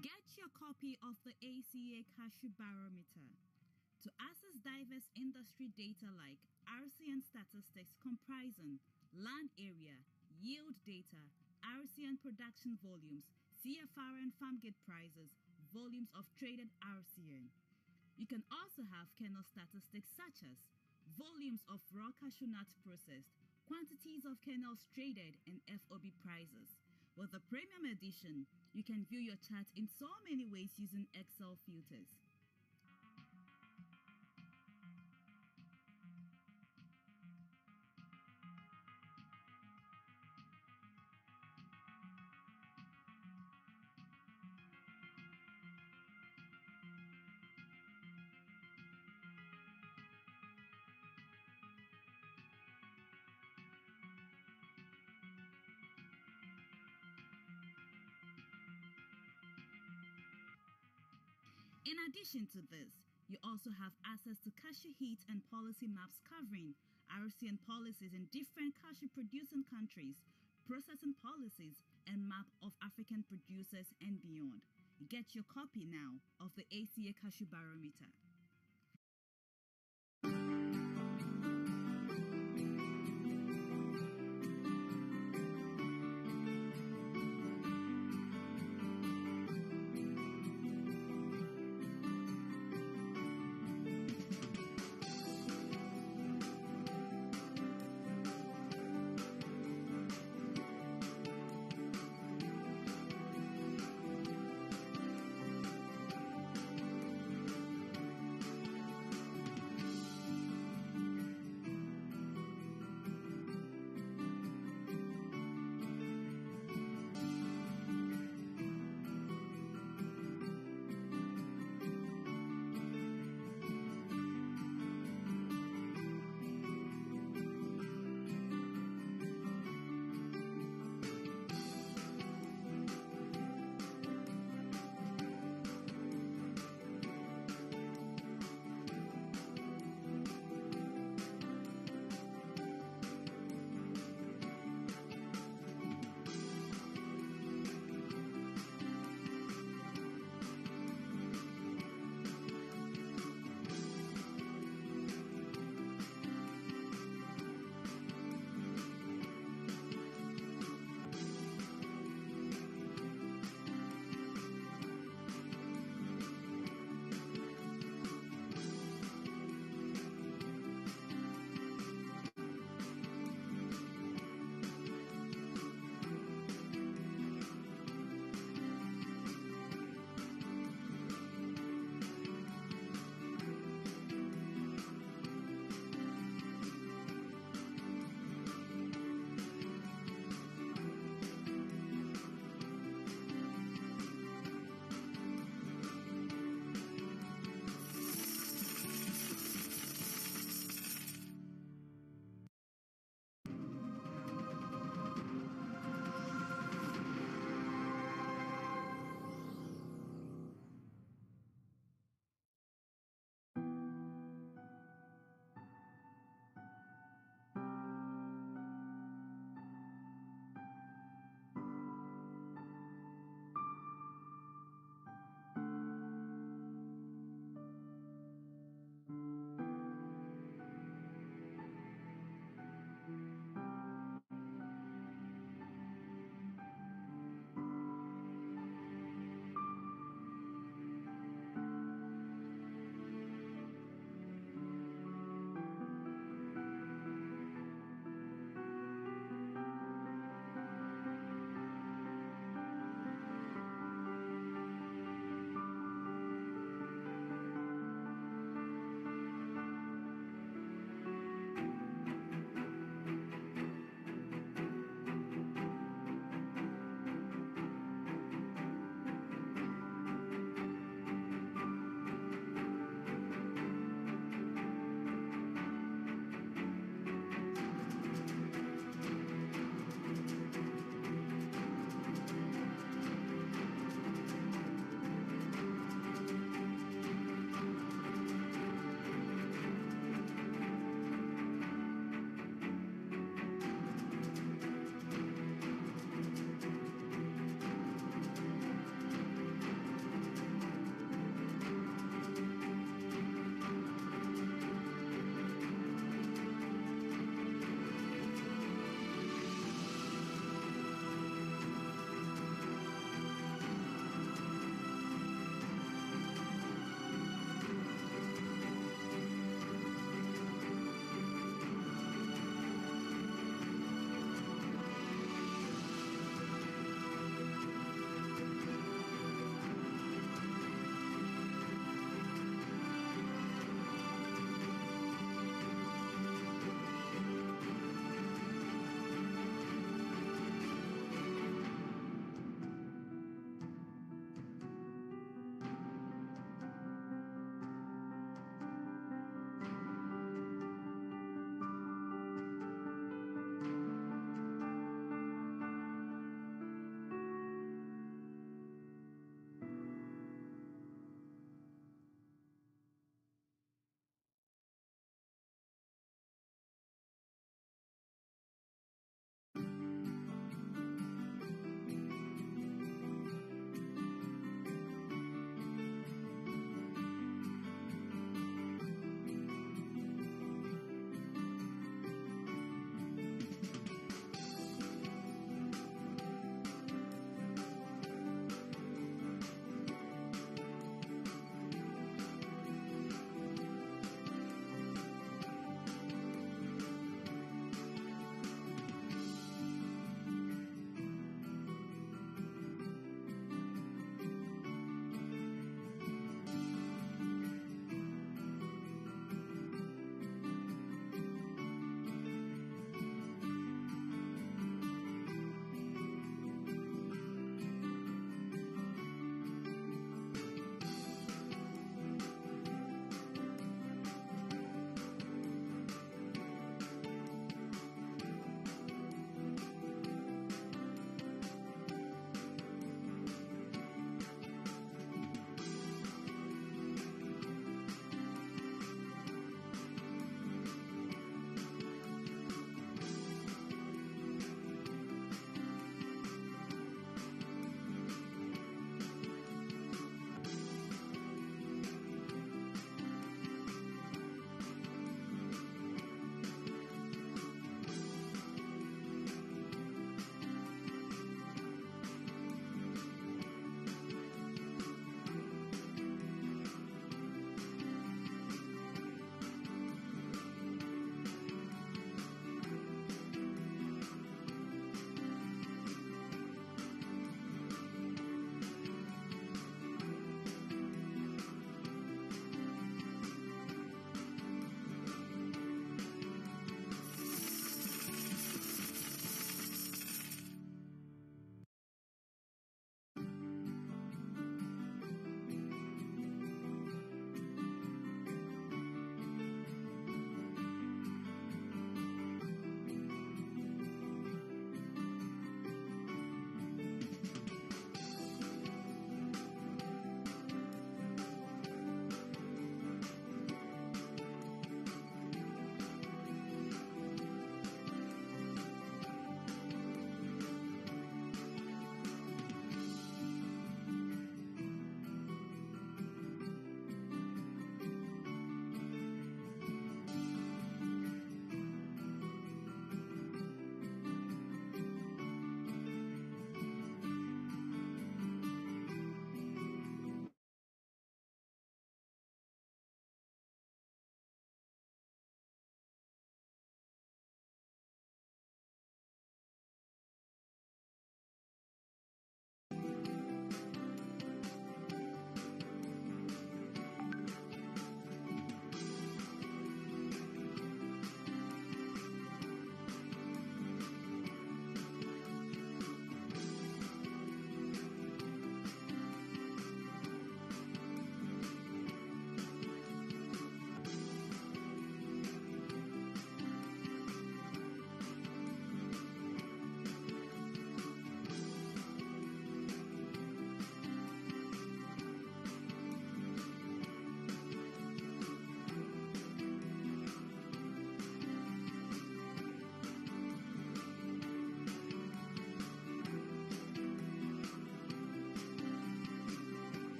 Get your copy of the ACA Cashew Barometer. To access diverse industry data like RCN statistics comprising land area, yield data, RCN production volumes, CFR and farm gate prices, volumes of traded RCN. You can also have kernel statistics such as volumes of raw cashew nuts processed, quantities of kernels traded, and FOB prices. With the Premium Edition, you can view your chart in so many ways using Excel filters. In addition to this, you also have access to cashew heat and policy maps covering RCN policies in different cashew producing countries, processing policies, and map of African producers and beyond. Get your copy now of the ACA Cashew Barometer.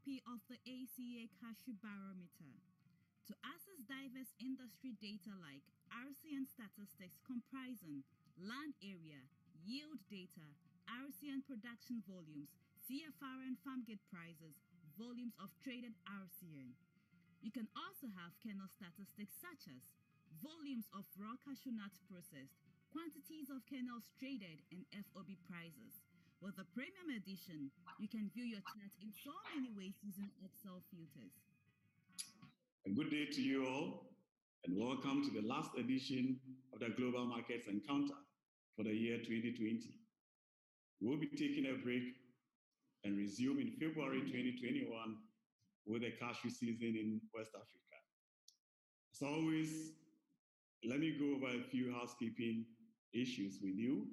copy of the ACA Cashew Barometer. To access diverse industry data like RCN statistics comprising land area, yield data, RCN production volumes, CFR and farm gate prices, volumes of traded RCN. You can also have kernel statistics such as volumes of raw cashew nuts processed, quantities of kernels traded, and FOB prices. With the premium edition, you can view your chart in so many ways using Excel filters. A good day to you all, and welcome to the last edition of the Global Markets Encounter for the year 2020. We'll be taking a break and resume in February 2021 with the cashew season in West Africa. As always, let me go over a few housekeeping issues with you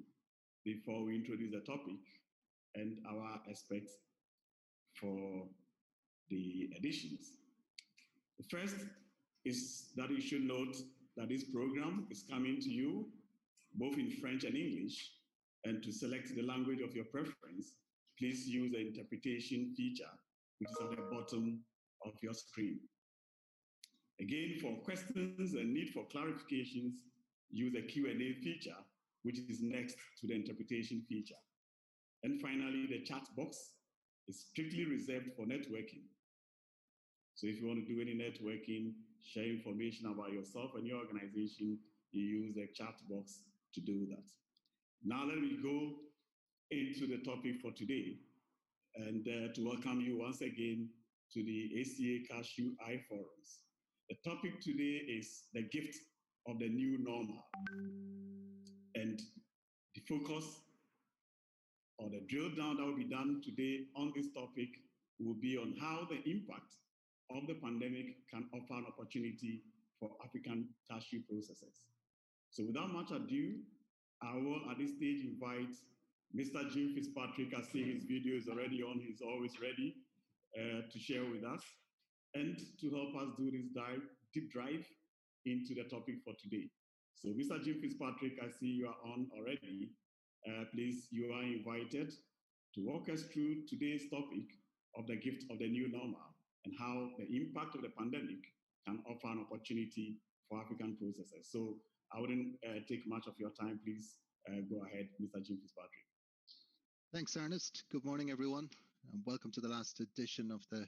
before we introduce the topic and our experts for the editions. The first is that you should note that this program is coming to you both in French and English, and to select the language of your preference, please use the interpretation feature, which is at the bottom of your screen. Again, for questions and need for clarifications, use the Q&A feature, which is next to the interpretation feature. And finally, the chat box is strictly reserved for networking. So if you want to do any networking, share information about yourself and your organization, you use the chat box to do that. Now let me go into the topic for today and to welcome you once again to the ACA Cashew iForums. The topic today is the gift of the new normal. And the focus or the drill down that will be done today on this topic will be on how the impact of the pandemic can offer an opportunity for African cashew processors. So without much ado, I will at this stage invite Mr. Jim Fitzpatrick. I see his video is already on, he's always ready to share with us and to help us do this deep dive into the topic for today. So Mr. Jim Fitzpatrick, I see you are on already. Please, you are invited to walk us through today's topic of the gift of the new normal and how the impact of the pandemic can offer an opportunity for African processors. So I wouldn't take much of your time. Please go ahead, Mr. Jim Fitzpatrick. Thanks, Ernest. Good morning, everyone, and welcome to the last edition of the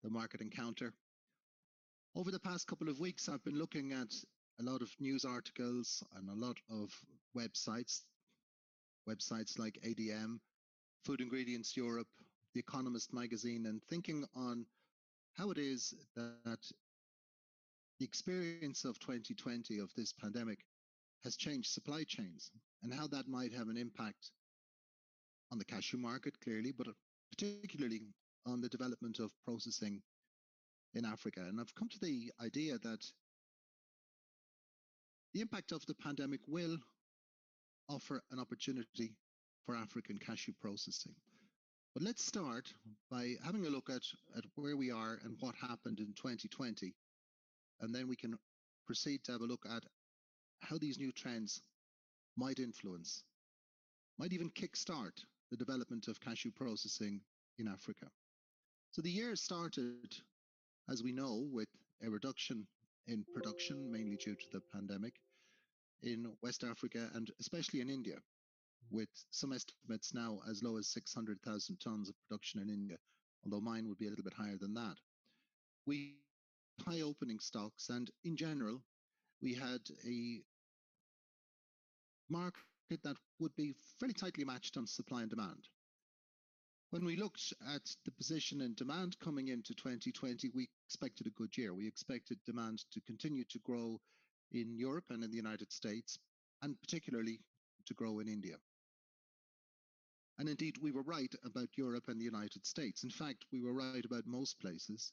Market Encounter. Over the past couple of weeks, I've been looking at a lot of news articles and a lot of websites like ADM, Food Ingredients Europe, The Economist magazine, and thinking on how it is that the experience of 2020 of this pandemic has changed supply chains and how that might have an impact on the cashew market, clearly, but particularly on the development of processing in Africa. And I've come to the idea that the impact of the pandemic will offer an opportunity for African cashew processing. But let's start by having a look at where we are and what happened in 2020. And then we can proceed to have a look at how these new trends might influence, might even kickstart the development of cashew processing in Africa. So the year started, as we know, with a reduction in production, mainly due to the pandemic, in West Africa and especially in India, with some estimates now as low as 600,000 tons of production in India, although mine would be a little bit higher than that. We had high opening stocks, and in general, we had a market that would be fairly tightly matched on supply and demand. When we looked at the position in demand coming into 2020, we expected a good year. We expected demand to continue to grow in Europe and in the United States, and particularly to grow in India. And indeed, we were right about Europe and the United States. In fact, we were right about most places.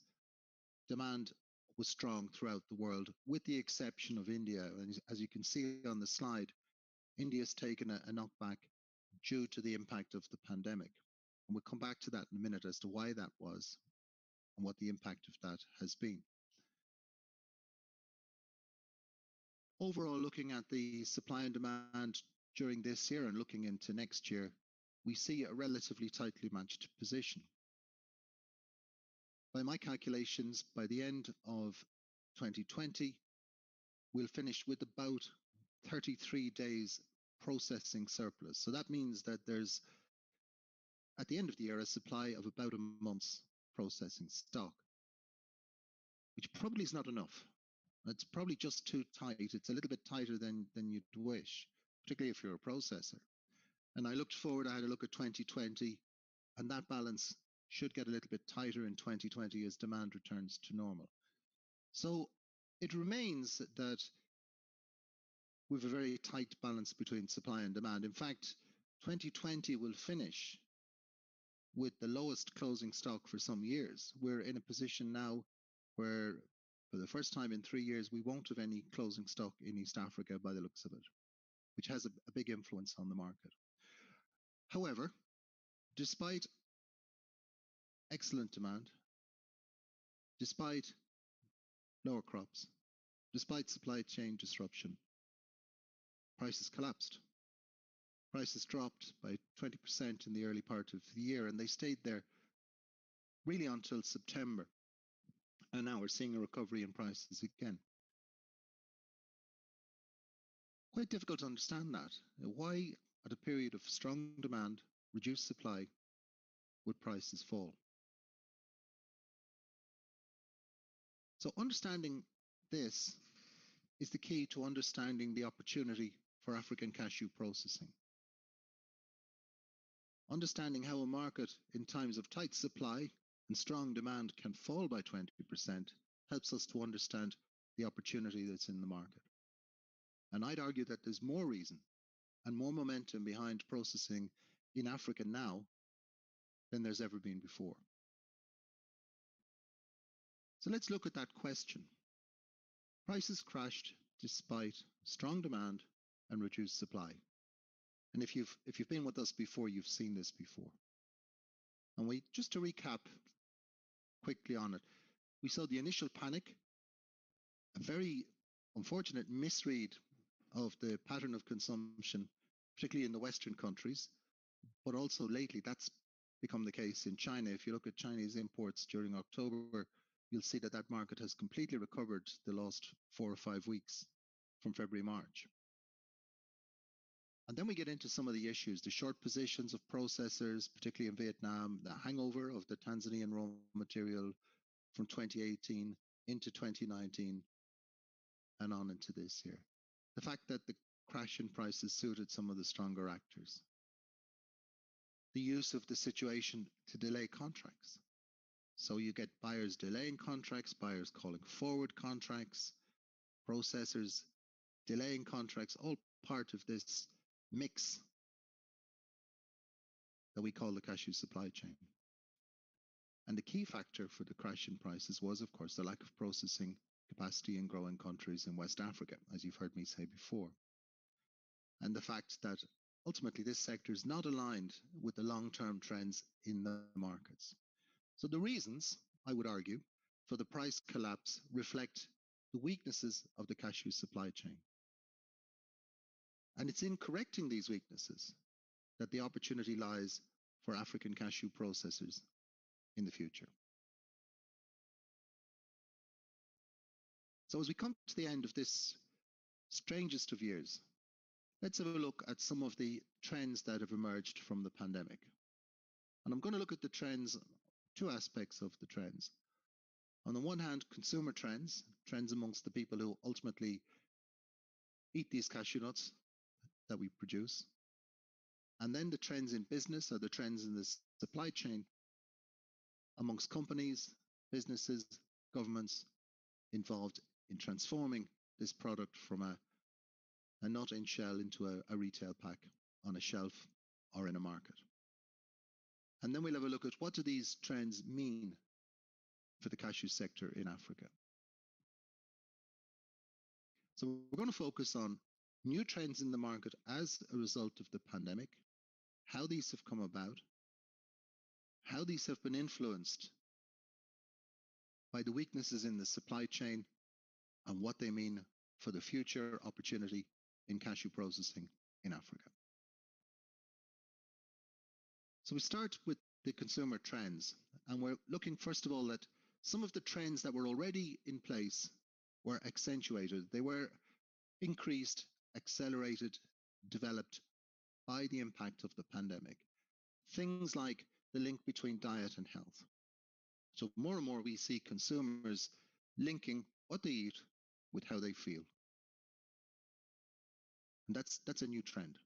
Demand was strong throughout the world, with the exception of India. And as you can see on the slide, India's taken a knockback due to the impact of the pandemic. And we'll come back to that in a minute as to why that was and what the impact of that has been. Overall, looking at the supply and demand during this year and looking into next year, we see a relatively tightly matched position. By my calculations, by the end of 2020, we'll finish with about 33 days processing surplus. So that means that there's, at the end of the year, a supply of about a month's processing stock, which probably is not enough. It's probably just too tight. It's a little bit tighter than you'd wish, particularly if you're a processor. And I looked forward, I had a look at 2020, and that balance should get a little bit tighter in 2020 as demand returns to normal. So it remains that we have a very tight balance between supply and demand. In fact, 2020 will finish with the lowest closing stock for some years. We're in a position now where, for the first time in 3 years, we won't have any closing stock in East Africa by the looks of it, which has a big influence on the market. However, despite excellent demand, despite lower crops, despite supply chain disruption, prices collapsed. Prices dropped by 20% in the early part of the year, and they stayed there really until September. And now we're seeing a recovery in prices again. Quite difficult to understand that. Why, at a period of strong demand, reduced supply, would prices fall? So understanding this is the key to understanding the opportunity for African cashew processing. Understanding how a market in times of tight supply and strong demand can fall by 20% helps us to understand the opportunity that's in the market. And I'd argue that there's more reason and more momentum behind processing in Africa now than there's ever been before. So let's look at that question. Prices crashed despite strong demand and reduced supply. And if you've been with us before, you've seen this before. And just to recap quickly on it, we saw the initial panic, a very unfortunate misread of the pattern of consumption, particularly in the Western countries, but also lately that's become the case in China. If you look at Chinese imports during October, you'll see that that market has completely recovered the last 4 or 5 weeks from February, March. And then we get into some of the issues, the short positions of processors, particularly in Vietnam, the hangover of the Tanzanian raw material from 2018 into 2019 and on into this year. The fact that the crash in prices suited some of the stronger actors. The use of the situation to delay contracts. So you get buyers delaying contracts, buyers calling forward contracts, processors delaying contracts, all part of this mix that we call the cashew supply chain. And the key factor for the crash in prices was, of course, the lack of processing capacity in growing countries in West Africa, as you've heard me say before. And the fact that ultimately this sector is not aligned with the long-term trends in the markets. So the reasons, I would argue, for the price collapse reflect the weaknesses of the cashew supply chain. And it's in correcting these weaknesses that the opportunity lies for African cashew processors in the future. So as we come to the end of this strangest of years, let's have a look at some of the trends that have emerged from the pandemic. And I'm going to look at the trends, 2 aspects of the trends. On the one hand, consumer trends amongst the people who ultimately eat these cashew nuts that we produce. And then the trends in business, or the trends in the supply chain amongst companies, businesses, governments involved in transforming this product from a nut in shell into a retail pack on a shelf or in a market. And then we'll have a look at what do these trends mean for the cashew sector in Africa. So we're going to focus on new trends in the market as a result of the pandemic, how these have come about, how these have been influenced by the weaknesses in the supply chain, and what they mean for the future opportunity in cashew processing in Africa. So we start with the consumer trends, and we're looking first of all at some of the trends that were already in place were accentuated. They were increased, accelerated, developed by the impact of the pandemic. Things like the link between diet and health. So more and more we see consumers linking what they eat with how they feel. And that's a new trend.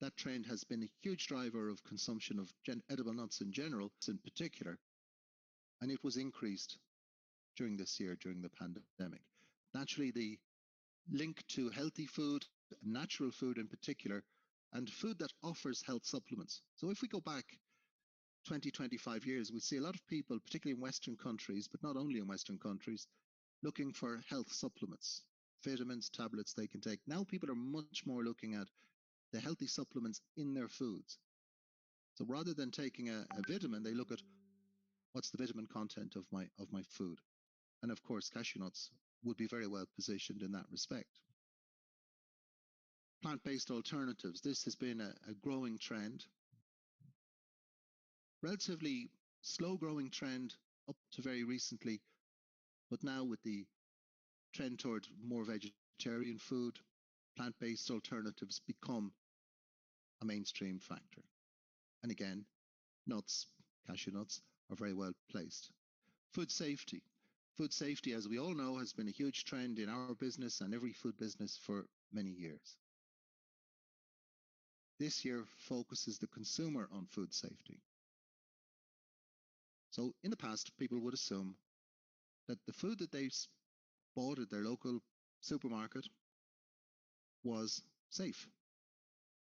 That trend has been a huge driver of consumption of edible nuts in general, in particular, and it was increased during this year, during the pandemic. Naturally, the link to healthy food, natural food in particular, and food that offers health supplements. So if we go back 20, 25 years, we see a lot of people, particularly in Western countries, but not only in Western countries, looking for health supplements, vitamins, tablets they can take. Now people are much more looking at the healthy supplements in their foods. So rather than taking a vitamin, they look at what's the vitamin content of my food. And of course, cashew nuts would be very well positioned in that respect. Plant-based alternatives. This has been a growing trend. Relatively slow growing trend up to very recently, but now with the trend toward more vegetarian food, plant-based alternatives become a mainstream factor. And again, nuts, cashew nuts, are very well placed. Food safety. Food safety, as we all know, has been a huge trend in our business and every food business for many years. This year focuses the consumer on food safety. So in the past, people would assume that the food that they bought at their local supermarket was safe.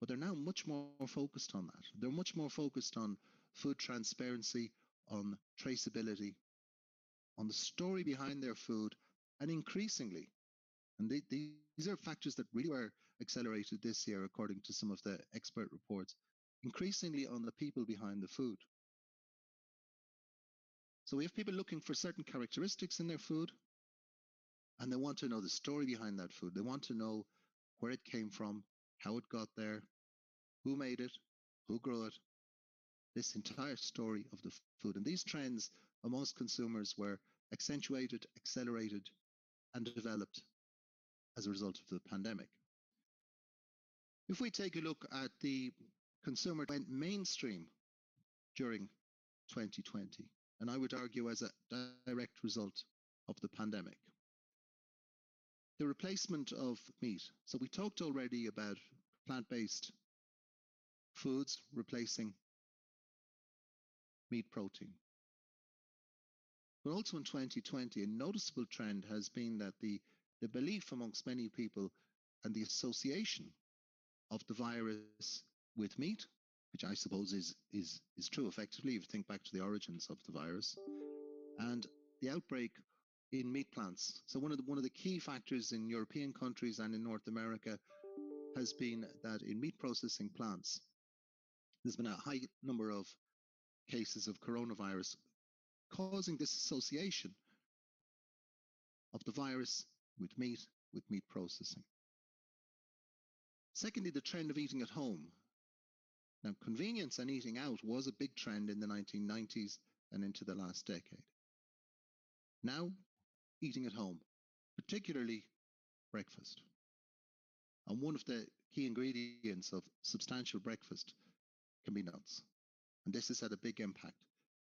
But they're now much more focused on that. They're much more focused on food transparency, on traceability, on the story behind their food, and increasingly, and these are factors that really were accelerated this year according to some of the expert reports, increasingly on the people behind the food. So we have people looking for certain characteristics in their food, and they want to know the story behind that food. They want to know where it came from, how it got there, who made it, who grew it, this entire story of the food. And these trends amongst consumers were accentuated, accelerated, and developed as a result of the pandemic. If we take a look at the consumer went mainstream during 2020, and I would argue as a direct result of the pandemic. The replacement of meat. So we talked already about plant-based foods replacing meat protein. But also in 2020, a noticeable trend has been that the belief amongst many people and the association of the virus with meat, which I suppose is true effectively if you think back to the origins of the virus, and the outbreak in meat plants. So one of the key factors in European countries and in North America has been that in meat processing plants, there's been a high number of cases of coronavirus causing this association of the virus with meat processing. Secondly, the trend of eating at home. Now, convenience and eating out was a big trend in the 1990s and into the last decade. Now, eating at home, particularly breakfast. And one of the key ingredients of substantial breakfast can be nuts. And this has had a big impact.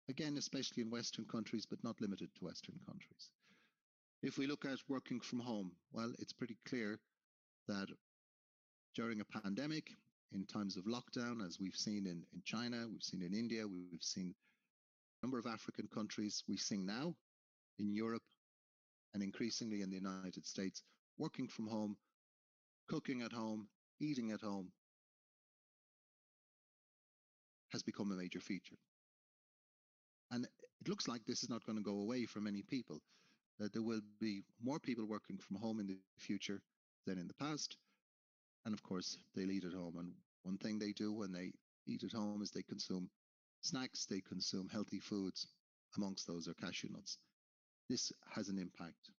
Again, especially in Western countries, but not limited to Western countries. If we look at working from home, well, it's pretty clear that during a pandemic, in times of lockdown, as we've seen in China, we've seen in India, we've seen a number of African countries, we've seen now in Europe and increasingly in the United States, working from home, cooking at home, eating at home has become a major feature. And it looks like this is not going to go away for many people. That there will be more people working from home in the future than in the past. And of course, they'll eat at home. And one thing they do when they eat at home is they consume snacks, they consume healthy foods. Amongst those are cashew nuts. This has an impact.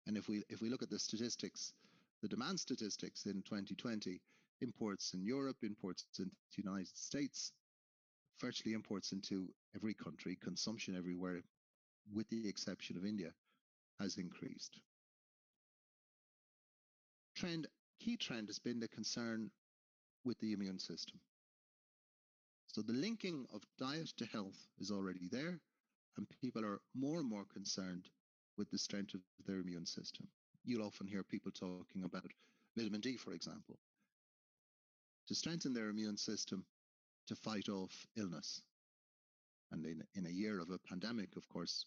And if we look at the statistics, the demand statistics in 2020, imports in Europe, imports into the United States, virtually imports into every country, consumption everywhere with the exception of India, has increased. Key trend has been the concern with the immune system. So the linking of diet to health is already there, and people are more and more concerned with the strength of their immune system. You'll often hear people talking about vitamin D, for example, to strengthen their immune system to fight off illness. And in a year of a pandemic, of course,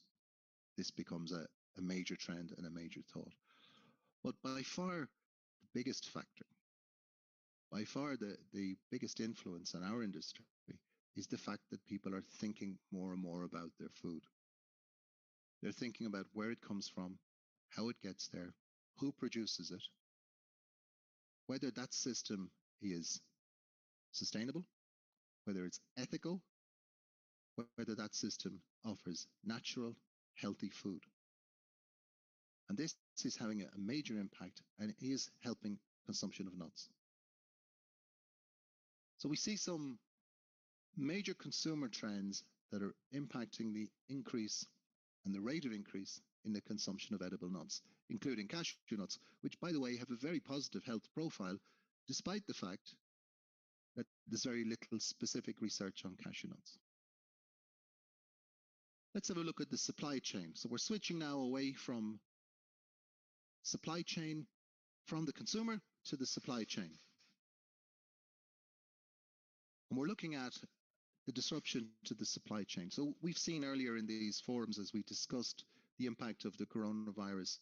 this becomes a major trend and a major thought. But by far the biggest factor, by far the biggest influence on our industry is the fact that people are thinking more and more about their food. They're thinking about where it comes from, how it gets there, who produces it, whether that system is sustainable, whether it's ethical, whether that system offers natural, healthy food. And this is having a major impact and is helping consumption of nuts. So we see some major consumer trends that are impacting the increase and the rate of increase in the consumption of edible nuts, including cashew nuts, which, by the way, have a very positive health profile, despite the fact that there's very little specific research on cashew nuts. Let's have a look at the supply chain. So we're switching now away from supply chain, from the consumer to the supply chain. And we're looking at the disruption to the supply chain. So we've seen earlier in these forums, as we discussed the impact of the coronavirus,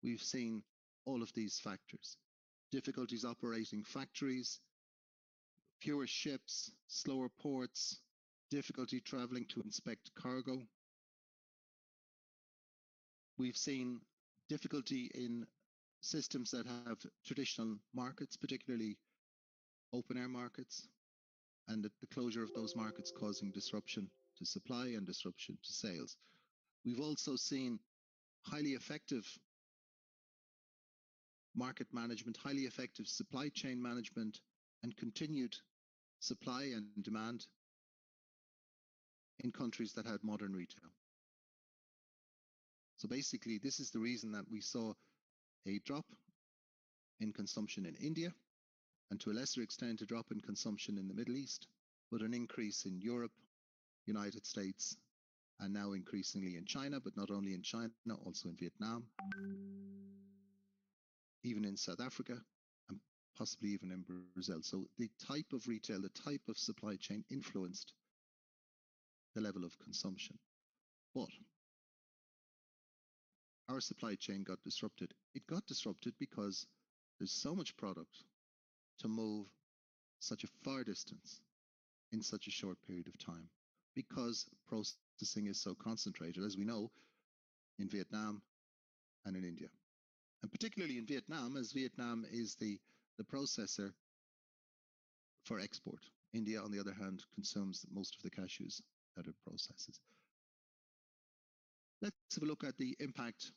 we've seen all of these factors: difficulties operating factories, fewer ships, slower ports, difficulty traveling to inspect cargo. We've seen difficulty in systems that have traditional markets, particularly open air markets, and the closure of those markets causing disruption to supply and disruption to sales. We've also seen highly effective market management, highly effective supply chain management, and continued supply and demand in countries that had modern retail. So basically, this is the reason that we saw a drop in consumption in India, and to a lesser extent, a drop in consumption in the Middle East, but an increase in Europe, United States, and now increasingly in China, but not only in China, also in Vietnam, even in South Africa, and possibly even in Brazil. So the type of retail, the type of supply chain influenced the level of consumption. But our supply chain got disrupted. It got disrupted because there's so much product to move such a far distance in such a short period of time, because processing is so concentrated, as we know, in Vietnam and in India. And particularly in Vietnam, as Vietnam is the processor for export. India, on the other hand, consumes most of the cashews that it processes. Let's have a look at the impact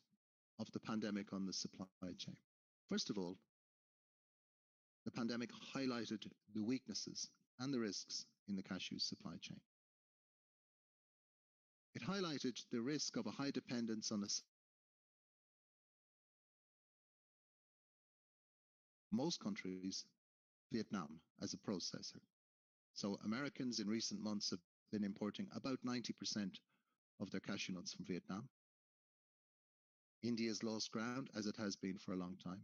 of the pandemic on the supply chain. First of all, the pandemic highlighted the weaknesses and the risks in the cashew supply chain. It highlighted the risk of a high dependence on most countries, Vietnam, as a processor. So Americans in recent months have been importing about 90% of their cashew nuts from Vietnam. India's lost ground, as it has been for a long time.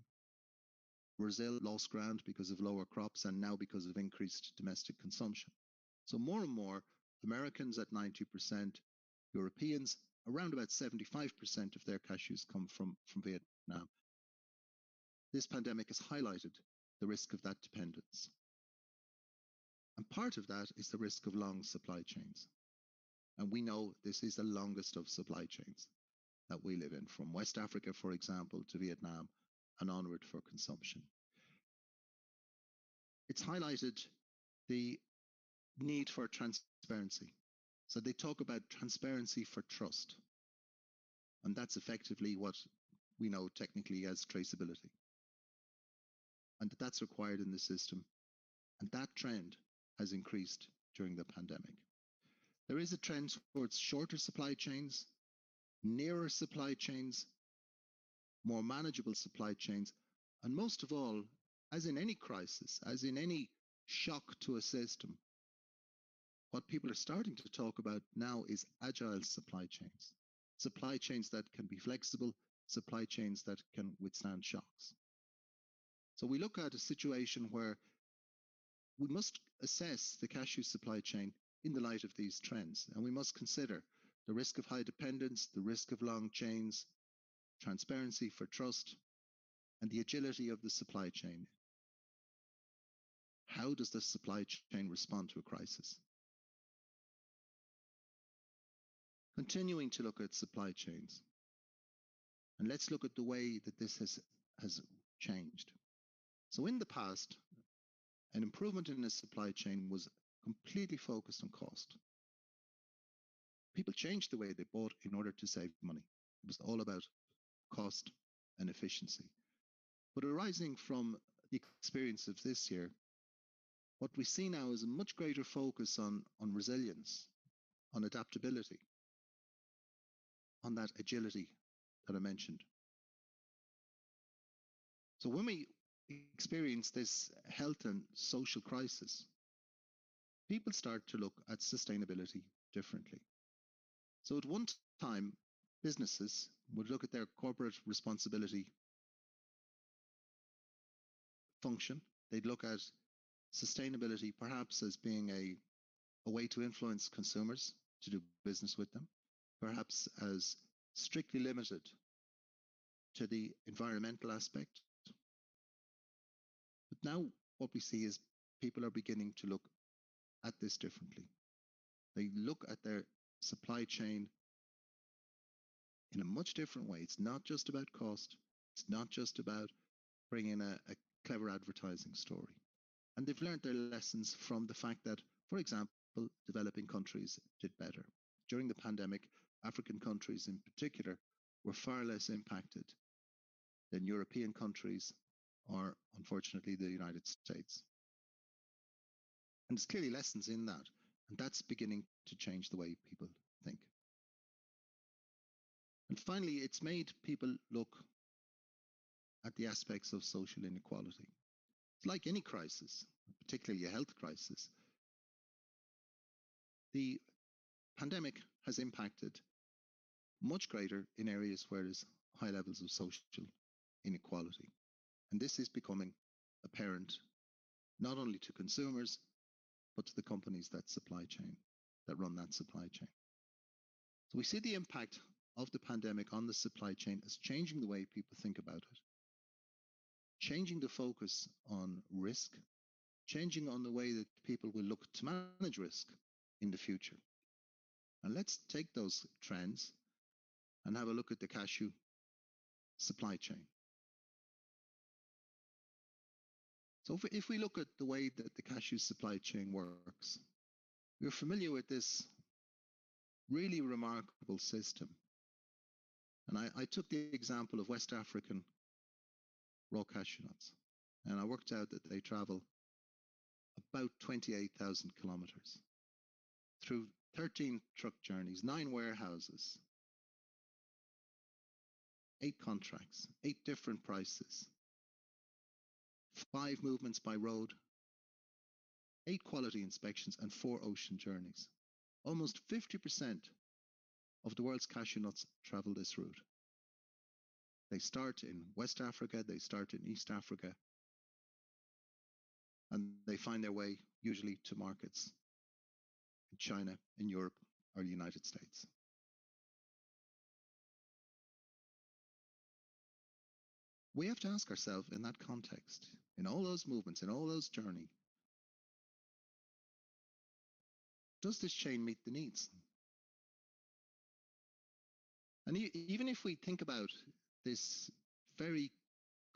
Brazil lost ground because of lower crops and now because of increased domestic consumption. So more and more, Americans at 90%, Europeans, around about 75% of their cashews come from Vietnam. This pandemic has highlighted the risk of that dependence. And part of that is the risk of long supply chains. And we know this is the longest of supply chains that we live in, from West Africa, for example, to Vietnam and onward for consumption. It's highlighted the need for transparency. So they talk about transparency for trust. And that's effectively what we know technically as traceability. And that's required in the system. And that trend has increased during the pandemic. There is a trend towards shorter supply chains, nearer supply chains, more manageable supply chains, and most of all, as in any crisis, as in any shock to a system, what people are starting to talk about now is agile supply chains that can be flexible, supply chains that can withstand shocks. So we look at a situation where we must assess the cashew supply chain in the light of these trends, and we must consider the risk of high dependence, the risk of long chains, transparency for trust, and the agility of the supply chain. How does the supply chain respond to a crisis? Continuing to look at supply chains, and let's look at the way that this has changed. So in the past, an improvement in a supply chain was completely focused on cost. People changed the way they bought in order to save money. It was all about cost and efficiency. But arising from the experience of this year, what we see now is a much greater focus on resilience, on adaptability, on that agility that I mentioned. So when we experience this health and social crisis, people start to look at sustainability differently. So at one time, businesses would look at their corporate responsibility function. They'd look at sustainability perhaps as being a way to influence consumers to do business with them, perhaps as strictly limited to the environmental aspect. But now what we see is people are beginning to look at this differently. They look at their supply chain in a much different way. It's not just about cost. It's not just about bringing a clever advertising story. And they've learned their lessons from the fact that, for example, developing countries did better. During the pandemic, African countries in particular were far less impacted than European countries or, unfortunately, the United States. And there's clearly lessons in that. And that's beginning to change the way people think. And finally, it's made people look at the aspects of social inequality. It's like any crisis, particularly a health crisis. The pandemic has impacted much greater in areas where there's high levels of social inequality. And this is becoming apparent not only to consumers, but to the companies that run that supply chain. So we see the impact of the pandemic on the supply chain as changing the way people think about it, changing the focus on risk, changing on the way that people will look to manage risk in the future. And let's take those trends and have a look at the cashew supply chain. So if we look at the way that the cashew supply chain works, we're familiar with this really remarkable system. And I took the example of West African raw cashew nuts, and I worked out that they travel about 28,000 kilometers through 13 truck journeys, 9 warehouses, 8 contracts, 8 different prices, 5 movements by road, 8 quality inspections, and 4 ocean journeys. Almost 50% of the world's cashew nuts travel this route. They start in West Africa, they start in East Africa, and they find their way usually to markets in China, in Europe, or the United States. We have to ask ourselves in that context, in all those movements, in all those journeys, does this chain meet the needs? And even if we think about this very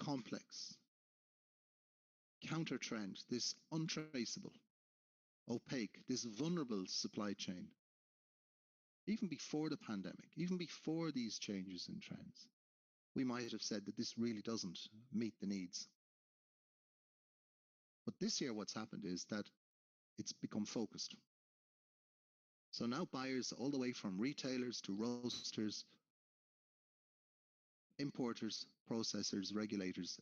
complex counter trend, this untraceable, opaque, this vulnerable supply chain, even before the pandemic, even before these changes in trends, we might have said that this really doesn't meet the needs. But this year what's happened is that it's become focused. So now buyers all the way from retailers to roasters importers, processors, regulators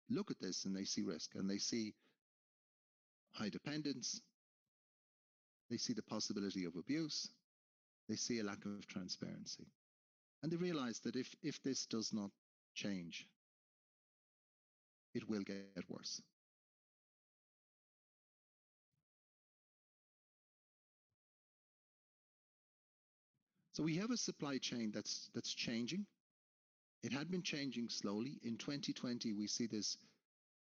look at this and they see risk and they see high dependence, they see the possibility of abuse, they see a lack of transparency. And they realize that if this does not change, it will get worse. So we have a supply chain that's changing. It had been changing slowly. In 2020, we see this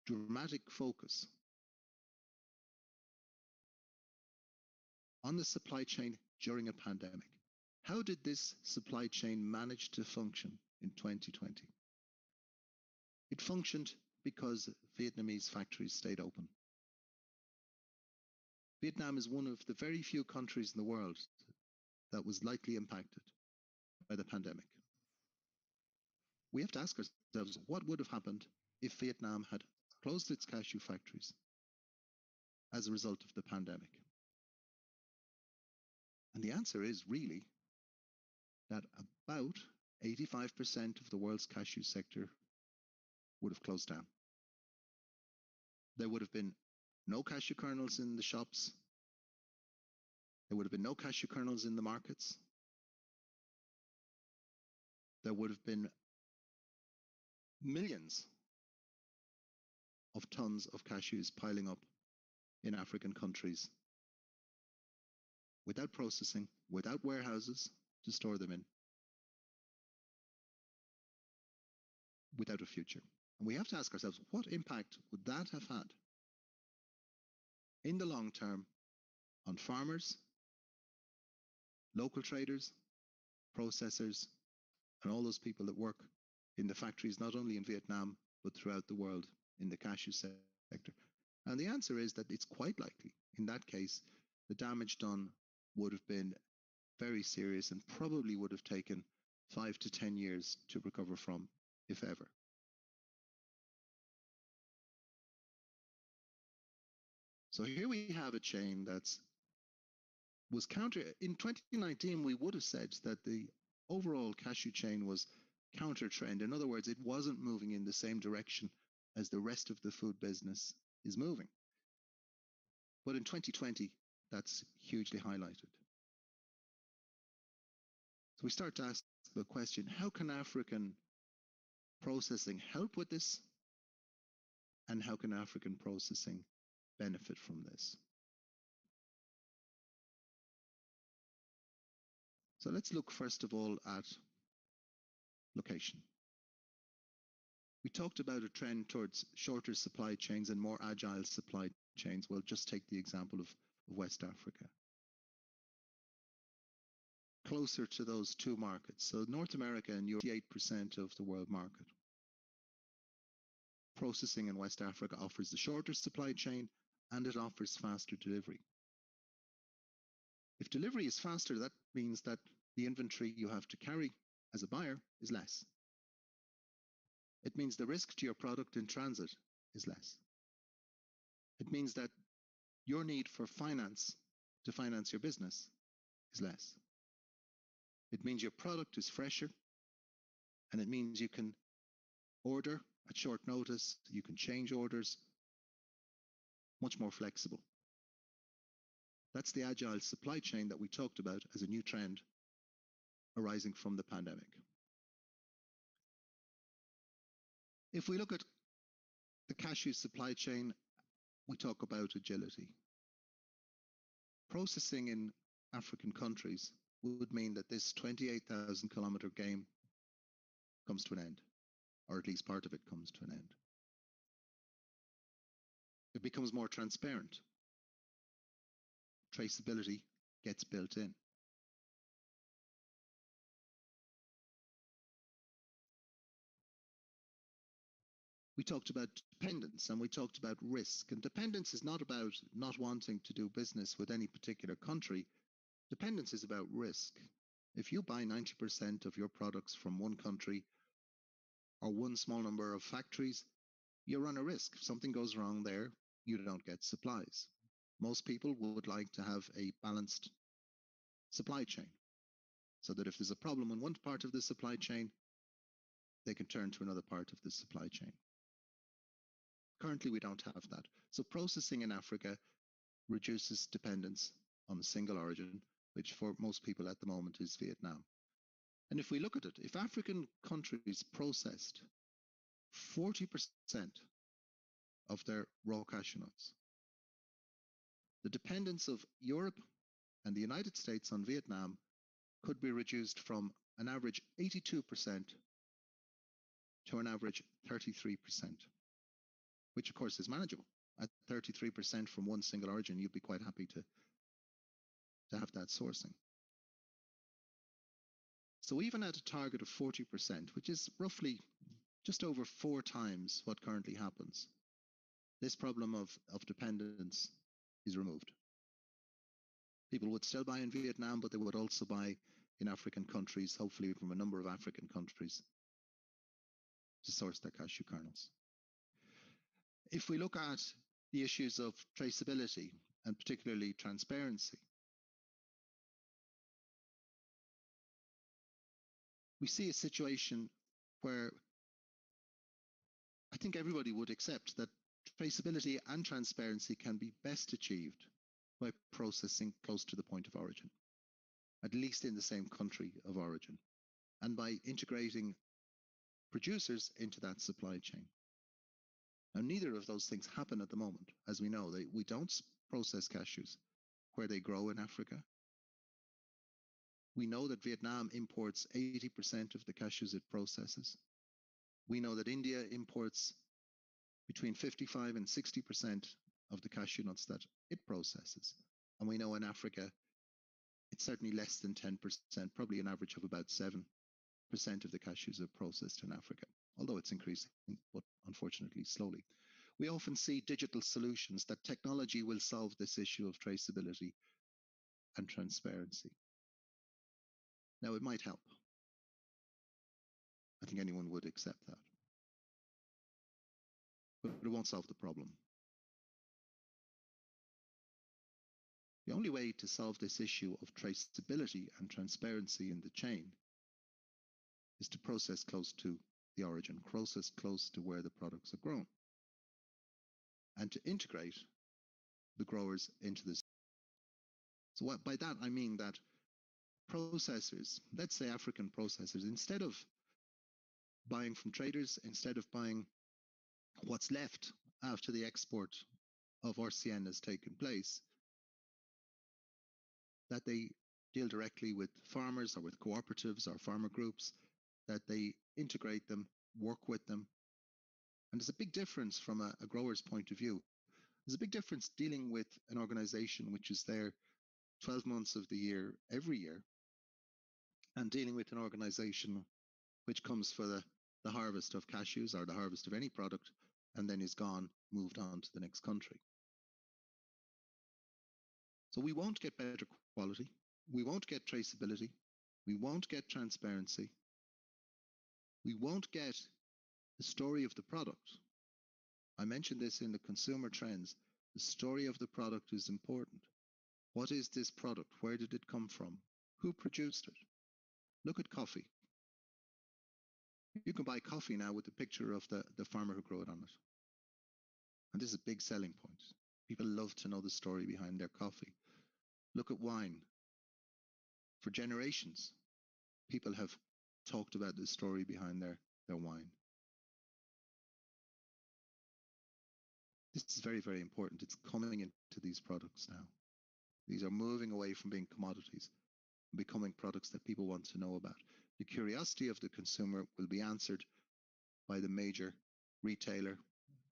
dramatic focus on the supply chain during a pandemic. How did this supply chain manage to function in 2020? It functioned because Vietnamese factories stayed open. Vietnam is one of the very few countries in the world that was lightly impacted by the pandemic. We have to ask ourselves, what would have happened if Vietnam had closed its cashew factories as a result of the pandemic? And the answer is really that about 85% of the world's cashew sector would have closed down. There would have been no cashew kernels in the shops. There would have been no cashew kernels in the markets. There would have been millions of tons of cashews piling up in African countries without processing, without warehouses to store them in, without a future. And we have to ask ourselves, what impact would that have had in the long term on farmers, local traders, processors, and all those people that work in the factories, not only in Vietnam, but throughout the world in the cashew sector? And the answer is that it's quite likely, in that case, the damage done would have been very serious and probably would have taken 5 to 10 years to recover from, if ever. So here we have a chain that's was counter. In 2019, we would have said that the overall cashew chain was counter trend. In other words, it wasn't moving in the same direction as the rest of the food business is moving. But in 2020, that's hugely highlighted. So we start to ask the question, how can African processing help with this? And how can African processing benefit from this? So let's look first of all at location. We talked about a trend towards shorter supply chains and more agile supply chains. We'll just take the example of West Africa. Closer to those two markets. So North America and Europe, 88% of the world market. Processing in West Africa offers the shorter supply chain and it offers faster delivery. If delivery is faster, that means that the inventory you have to carry as a buyer is less. It means the risk to your product in transit is less. It means that your need for finance to finance your business is less. It means your product is fresher, and it means you can order at short notice, you can change orders, much more flexible. That's the agile supply chain that we talked about as a new trend arising from the pandemic. If we look at the cashew supply chain, we talk about agility. Processing in African countries would mean that this 28,000 kilometer game comes to an end, or at least part of it comes to an end. It becomes more transparent. Traceability gets built in. We talked about dependence and we talked about risk. And dependence is not about not wanting to do business with any particular country. Dependence is about risk. If you buy 90% of your products from one country or one small number of factories, you run a risk. If something goes wrong there, you don't get supplies. Most people would like to have a balanced supply chain so that if there's a problem in one part of the supply chain, they can turn to another part of the supply chain. Currently, we don't have that. So processing in Africa reduces dependence on a single origin, which for most people at the moment is Vietnam. And if we look at it, if African countries processed 40% of their raw cashew nuts, the dependence of Europe and the United States on Vietnam could be reduced from an average 82% to an average 33%, which of course is manageable. At 33% from one single origin, you'd be quite happy to have that sourcing. So even at a target of 40%, which is roughly just over 4 times what currently happens, this problem of dependence is removed. People would still buy in Vietnam, but they would also buy in African countries, hopefully from a number of African countries, to source their cashew kernels. If we look at the issues of traceability and particularly transparency, we see a situation where I think everybody would accept that traceability and transparency can be best achieved by processing close to the point of origin, at least in the same country of origin, and by integrating producers into that supply chain. Now, neither of those things happen at the moment. As we know, we don't process cashews where they grow in Africa. We know that Vietnam imports 80% of the cashews it processes. We know that India imports between 55 and 60% of the cashew nuts that it processes. And we know in Africa, it's certainly less than 10%, probably an average of about 7% of the cashews are processed in Africa, although it's increasing, but unfortunately slowly. We often see digital solutions, that technology will solve this issue of traceability and transparency. Now, it might help. I think anyone would accept that. But it won't solve the problem. The only way to solve this issue of traceability and transparency in the chain is to process close to the origin, process close to where the products are grown, and to integrate the growers into this. So by that I mean that processors, let's say African processors, instead of buying from traders, instead of buying what's left after the export of RCN has taken place, that they deal directly with farmers or with cooperatives or farmer groups, that they integrate them, work with them. And there's a big difference from a grower's point of view. There's a big difference dealing with an organization which is there 12 months of the year, every year, and dealing with an organization which comes for the harvest of cashews or the harvest of any product and then is gone, moved on to the next country. So we won't get better quality, we won't get traceability, we won't get transparency, we won't get the story of the product. I mentioned this in the consumer trends. The story of the product is important. What is this product? Where did it come from? Who produced it? Look at coffee. You can buy coffee now with the picture of the farmer who grew it on it. And this is a big selling point. People love to know the story behind their coffee. Look at wine. For generations, people have talked about the story behind their wine. This is very, very important. It's coming into these products now. These are moving away from being commodities and becoming products that people want to know about. The curiosity of the consumer will be answered by the major retailer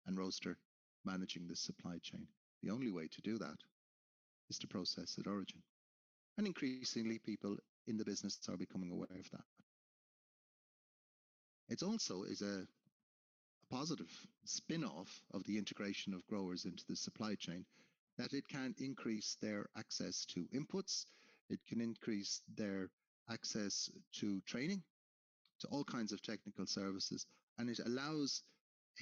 and roaster managing the supply chain. The only way to do that is to process at origin. And increasingly, people in the business are becoming aware of that. It also is a positive spin-off of the integration of growers into the supply chain, that it can increase their access to inputs, it can increase their access to training, to all kinds of technical services, and it allows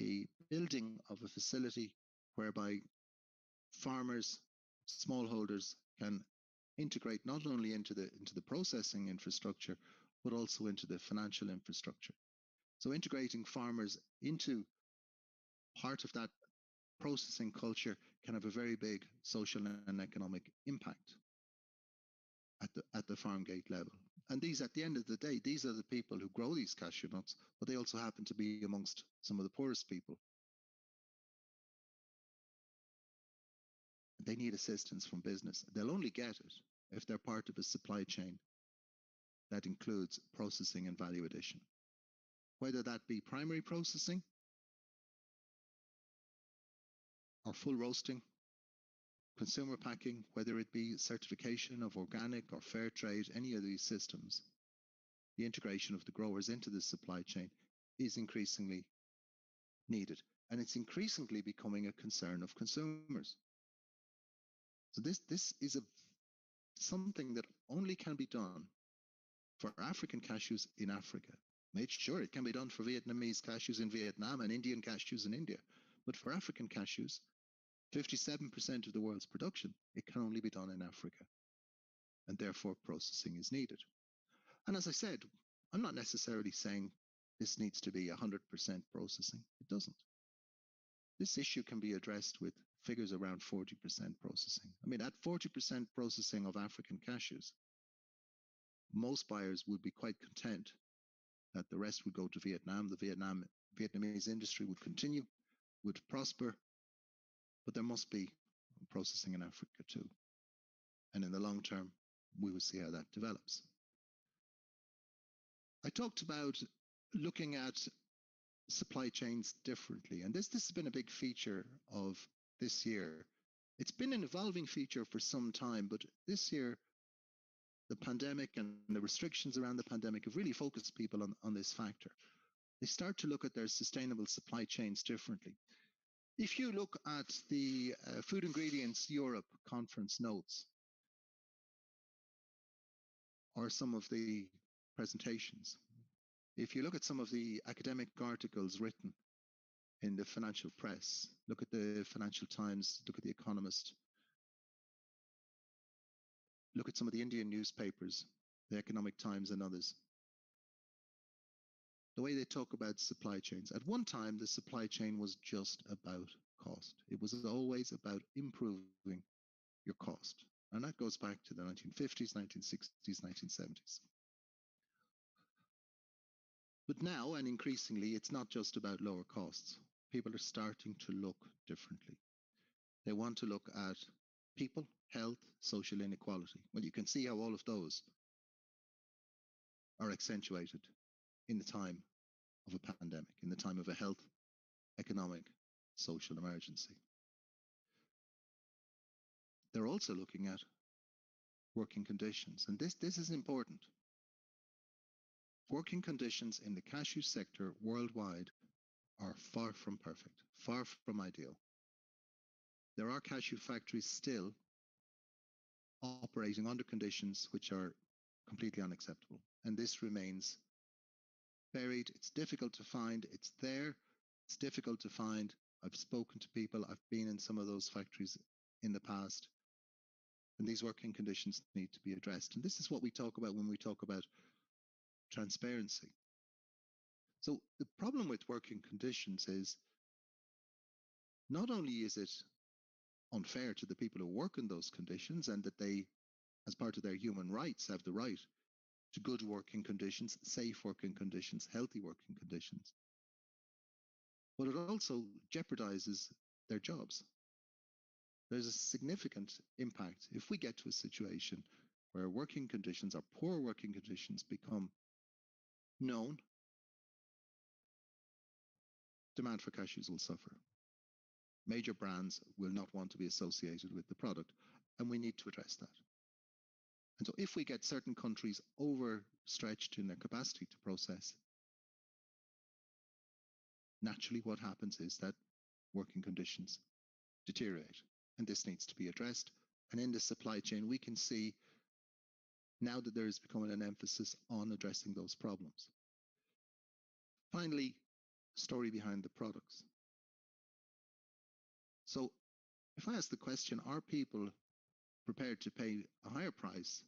a building of a facility whereby farmers, smallholders can integrate not only into the processing infrastructure, but also into the financial infrastructure. So integrating farmers into part of that processing culture can have a very big social and economic impact at the farm gate level. And these, at the end of the day, these are the people who grow these cashew nuts, but they also happen to be amongst some of the poorest people. They need assistance from business. They'll only get it if they're part of a supply chain that includes processing and value addition. Whether that be primary processing or full roasting, consumer packing, whether it be certification of organic or fair trade, any of these systems, the integration of the growers into the supply chain is increasingly needed. And it's increasingly becoming a concern of consumers. So this is something that only can be done for African cashews in Africa. Made sure it can be done for Vietnamese cashews in Vietnam and Indian cashews in India. But for African cashews, 57% of the world's production, it can only be done in Africa. And therefore, processing is needed. And as I said, I'm not necessarily saying this needs to be 100% processing. It doesn't. This issue can be addressed with figures around 40% processing. I mean, at 40% processing of African cashews, most buyers would be quite content that the rest would go to Vietnam. The Vietnamese industry would continue, would prosper, but there must be processing in Africa too. And in the long term, we will see how that develops. I talked about looking at supply chains differently, and this has been a big feature of this year. It's been an evolving feature for some time, but this year, the pandemic and the restrictions around the pandemic have really focused people on this factor. They start to look at their sustainable supply chains differently. If you look at the Food Ingredients Europe conference notes, or some of the presentations, if you look at some of the academic articles written in the financial press, look at the Financial Times, look at The Economist, look at some of the Indian newspapers, the Economic Times and others, the way they talk about supply chains. At one time, the supply chain was just about cost. It was always about improving your cost. And that goes back to the 1950s, 1960s, 1970s. But now, and increasingly, it's not just about lower costs. People are starting to look differently. They want to look at people, health, social inequality. Well, you can see how all of those are accentuated in the time of a pandemic, in the time of a health, economic, social emergency. They're also looking at working conditions, and this is important. Working conditions in the cashew sector worldwide are far from perfect, far from ideal. There are cashew factories still operating under conditions which are completely unacceptable, and this remains buried. It's difficult to find. It's there. It's difficult to find. I've spoken to people. I've been in some of those factories in the past, and these working conditions need to be addressed. And this is what we talk about when we talk about transparency. So the problem with working conditions is not only is it unfair to the people who work in those conditions, and that they, as part of their human rights, have the right to good working conditions, safe working conditions, healthy working conditions, but it also jeopardizes their jobs. There's a significant impact if we get to a situation where working conditions or poor working conditions become known. Demand for cashews will suffer. Major brands will not want to be associated with the product, and we need to address that. And so if we get certain countries overstretched in their capacity to process, naturally what happens is that working conditions deteriorate, and this needs to be addressed. And in the supply chain, we can see now that there is becoming an emphasis on addressing those problems. Finally, story behind the products. So if I ask the question, are people prepared to pay a higher price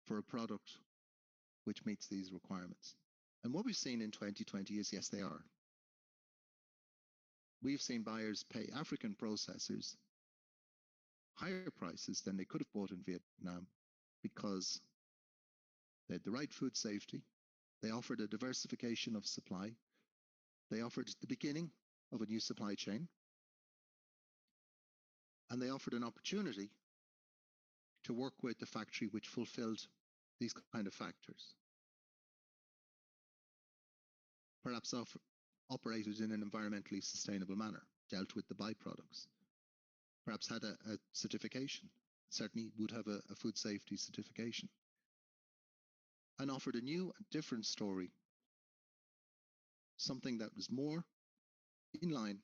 for a product which meets these requirements? And what we've seen in 2020 is, yes, they are. We've seen buyers pay African processors higher prices than they could have bought in Vietnam because they had the right food safety, they offered a diversification of supply, they offered the beginning of a new supply chain, and they offered an opportunity to work with a factory which fulfilled these kind of factors. Perhaps operated in an environmentally sustainable manner, dealt with the byproducts, perhaps had a certification, certainly would have a food safety certification, and offered a new and different story, something that was more in line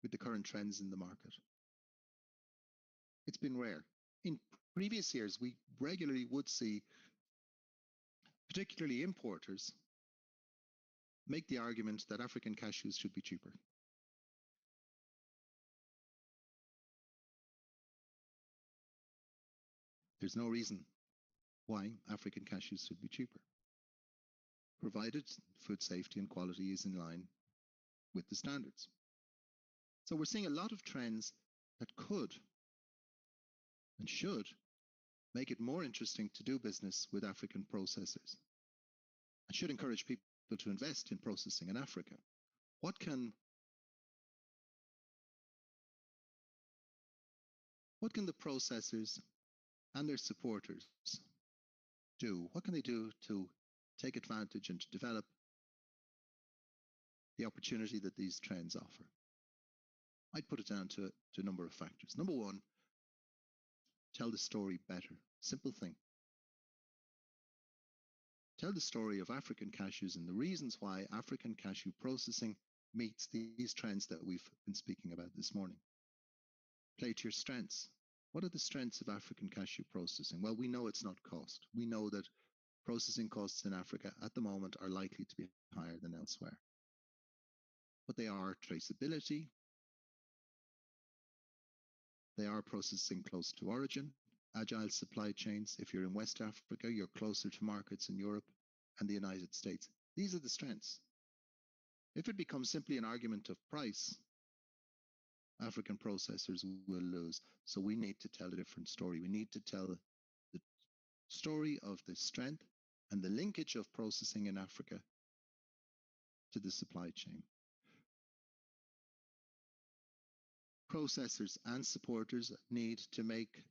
with the current trends in the market. It's been rare. In previous years, we regularly would see, particularly importers, make the argument that African cashews should be cheaper. There's no reason why African cashews should be cheaper, provided food safety and quality is in line with the standards. So we're seeing a lot of trends that could and should make it more interesting to do business with African processors and should encourage people to invest in processing in Africa. What can the processors and their supporters do? What can they do to take advantage and to develop the opportunity that these trends offer? I'd put it down to a number of factors. Number one, tell the story better. Simple thing. Tell the story of African cashews and the reasons why African cashew processing meets these trends that we've been speaking about this morning. Play to your strengths. What are the strengths of African cashew processing? Well, we know it's not cost. We know that processing costs in Africa at the moment are likely to be higher than elsewhere. But they are traceability. They are processing close to origin, agile supply chains. If you're in West Africa, you're closer to markets in Europe and the United States. These are the strengths. If it becomes simply an argument of price, African processors will lose. So we need to tell a different story. We need to tell the story of the strength and the linkage of processing in Africa to the supply chain. Processors and supporters need to make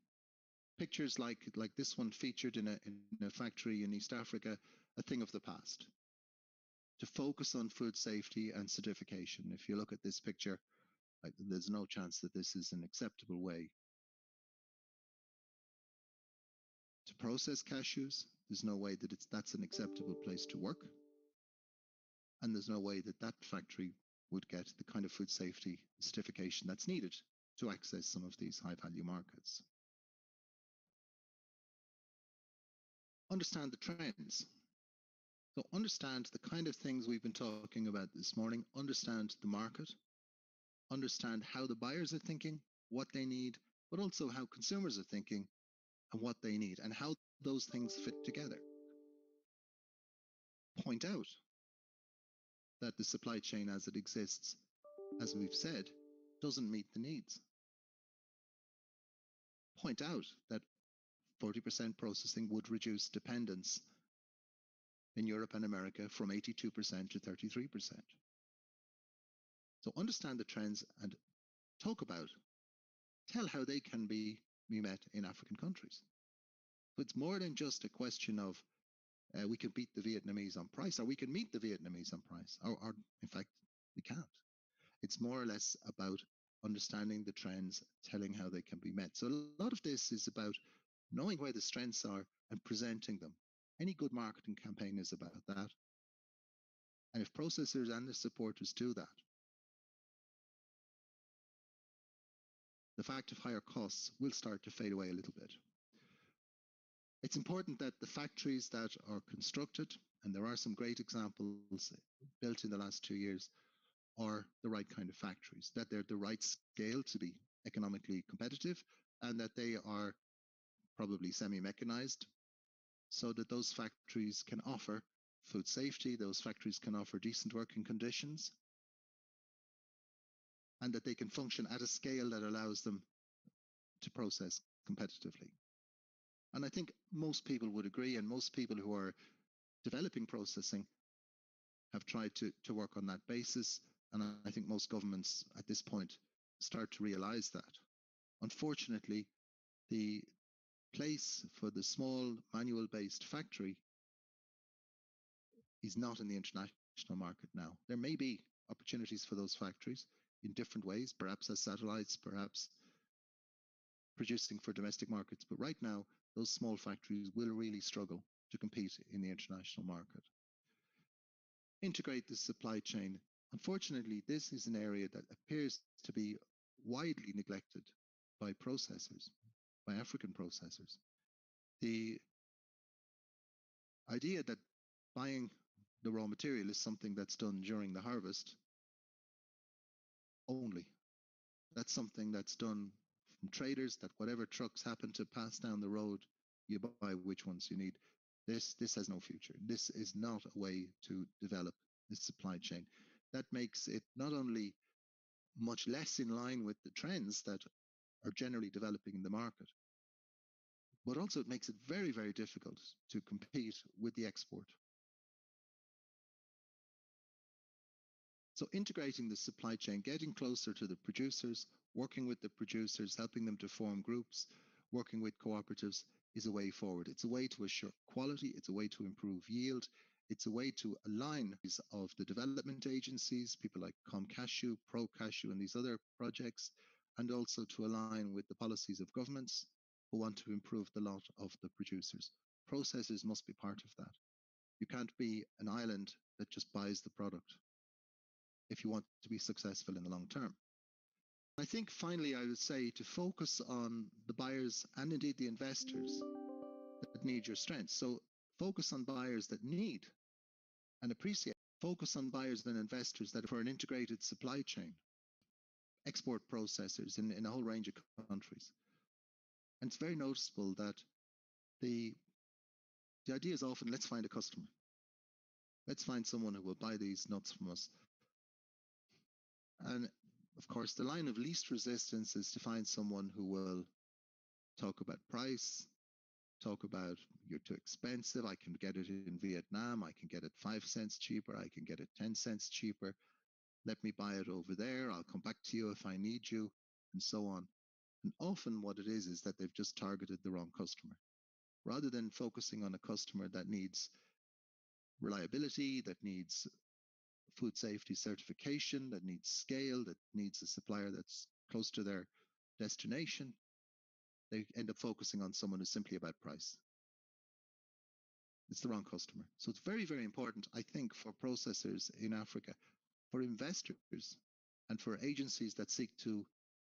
pictures like this one featured in a factory in East Africa a thing of the past. To focus on food safety and certification. If you look at this picture, there's no chance that this is an acceptable way to process cashews. There's no way that that's an acceptable place to work. And there's no way that that factory would get the kind of food safety certification that's needed to access some of these high-value markets. Understand the trends. So understand the kind of things we've been talking about this morning. Understand the market. Understand how the buyers are thinking, what they need, but also how consumers are thinking and what they need, and how those things fit together. Point out that the supply chain as it exists, as we've said, doesn't meet the needs. Point out that 40% processing would reduce dependence in Europe and America from 82% to 33%. So understand the trends and tell how they can be met in African countries. So it's more than just a question of we can beat the Vietnamese on price, or we can meet the Vietnamese on price, or in fact, we can't. It's more or less about understanding the trends, telling how they can be met. So a lot of this is about knowing where the strengths are and presenting them. Any good marketing campaign is about that. And if processors and the supporters do that, the fact of higher costs will start to fade away a little bit. It's important that the factories that are constructed, and there are some great examples built in the last 2 years, are the right kind of factories, that they're the right scale to be economically competitive, and that they are probably semi-mechanized, so that those factories can offer food safety, those factories can offer decent working conditions, and that they can function at a scale that allows them to process competitively. And I think most people would agree, and most people who are developing processing have tried to work on that basis. And I think most governments at this point start to realize that. Unfortunately, the place for the small manual-based factory is not in the international market now. There may be opportunities for those factories in different ways, perhaps as satellites, perhaps producing for domestic markets. But right now, those small factories will really struggle to compete in the international market. Integrate the supply chain. Unfortunately, this is an area that appears to be widely neglected by processors, by African processors. The idea that buying the raw material is something that's done during the harvest only. That's something that's done from traders, that whatever trucks happen to pass down the road, you buy which ones you need. This has no future. This is not a way to develop this supply chain. That makes it not only much less in line with the trends that are generally developing in the market, but also it makes it very, very difficult to compete with the export. So integrating the supply chain, getting closer to the producers, working with the producers, helping them to form groups, working with cooperatives is a way forward. It's a way to assure quality. It's a way to improve yield. It's a way to align of the development agencies, people like Cashew, Cashew, and these other projects, and also to align with the policies of governments who want to improve the lot of the producers. Processors must be part of that. You can't be an island that just buys the product if you want to be successful in the long term. I think finally I would say to focus on the buyers and indeed the investors that need your strength. So focus on buyers that need and appreciate. Focus on buyers and investors that are for an integrated supply chain, export processors in a whole range of countries. And it's very noticeable that the idea is often, let's find a customer. Let's find someone who will buy these nuts from us. And of course, the line of least resistance is to find someone who will talk about price, talk about you're too expensive, I can get it in Vietnam, I can get it 5 cents cheaper, I can get it 10 cents cheaper, let me buy it over there, I'll come back to you if I need you, and so on. And often what it is that they've just targeted the wrong customer. Rather than focusing on a customer that needs reliability, that needs food safety certification, that needs scale, that needs a supplier that's close to their destination, they end up focusing on someone who's simply about price. It's the wrong customer. So it's very, very important, I think, for processors in Africa, for investors, and for agencies that seek to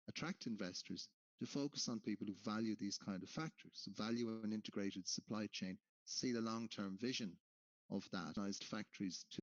attract investors to focus on people who value these kind of factors, value an integrated supply chain, see the long-term vision of that, factories to